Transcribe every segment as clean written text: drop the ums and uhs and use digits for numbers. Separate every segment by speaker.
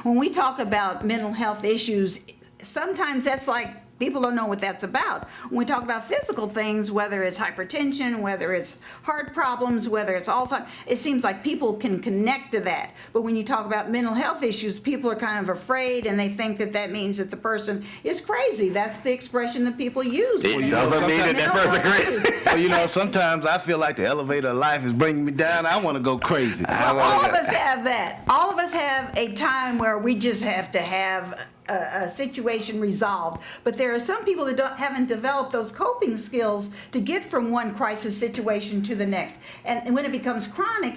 Speaker 1: when we talk about mental health issues, sometimes that's like, people don't know what that's about. When we talk about physical things, whether it's hypertension, whether it's heart problems, whether it's Alzheimer's, it seems like people can connect to that. But when you talk about mental health issues, people are kind of afraid, and they think that that means that the person is crazy. That's the expression that people use.
Speaker 2: It doesn't mean that person crazy.
Speaker 3: Well, you know, sometimes I feel like the elevator of life is bringing me down. I want to go crazy.
Speaker 1: Well, all of us have that. All of us have a time where we just have to have a situation resolved. But there are some people that haven't developed those coping skills to get from one crisis situation to the next. And when it becomes chronic,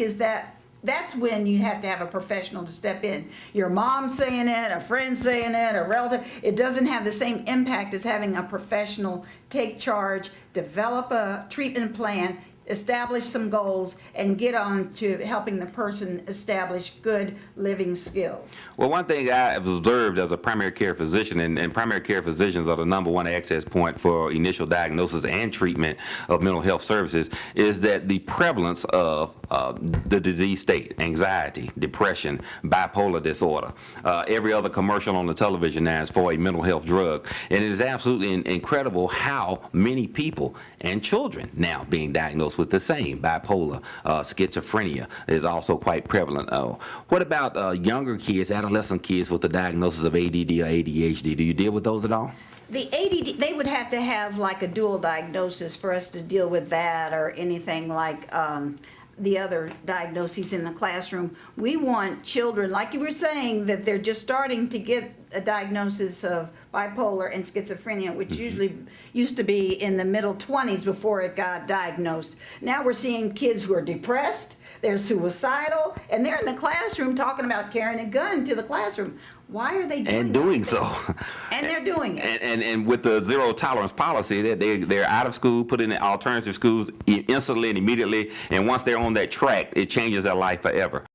Speaker 1: that's when you have to have a professional to step in. Your mom saying it, a friend saying it, a relative. It doesn't have the same impact as having a professional take charge, develop a treatment plan, establish some goals, and get on to helping the person establish good living skills.
Speaker 2: Well, one thing I have observed as a primary care physician, and primary care physicians are the #1 access point for initial diagnosis and treatment of mental health services, is that the prevalence of the disease state, anxiety, depression, bipolar disorder, every other commercial on the television now is for a mental health drug. And it is absolutely incredible how many people and children now being diagnosed with the same. Bipolar, schizophrenia is also quite prevalent. What about younger kids, adolescent kids with the diagnosis of ADD or ADHD? Do you deal with those at all?
Speaker 1: The ADD, they would have to have like a dual diagnosis for us to deal with that, or anything like the other diagnoses in the classroom. We want children, like you were saying, that they're just starting to get a diagnosis of bipolar and schizophrenia, which usually used to be in the middle 20s before it got diagnosed. Now we're seeing kids who are depressed, they're suicidal, and they're in the classroom talking about carrying a gun to the classroom. Why are they doing
Speaker 2: And doing so.
Speaker 1: And they're doing it.
Speaker 2: And with the zero tolerance policy, they're out of school, put in alternative schools instantly and immediately, and once they're on that track, it changes their life forever.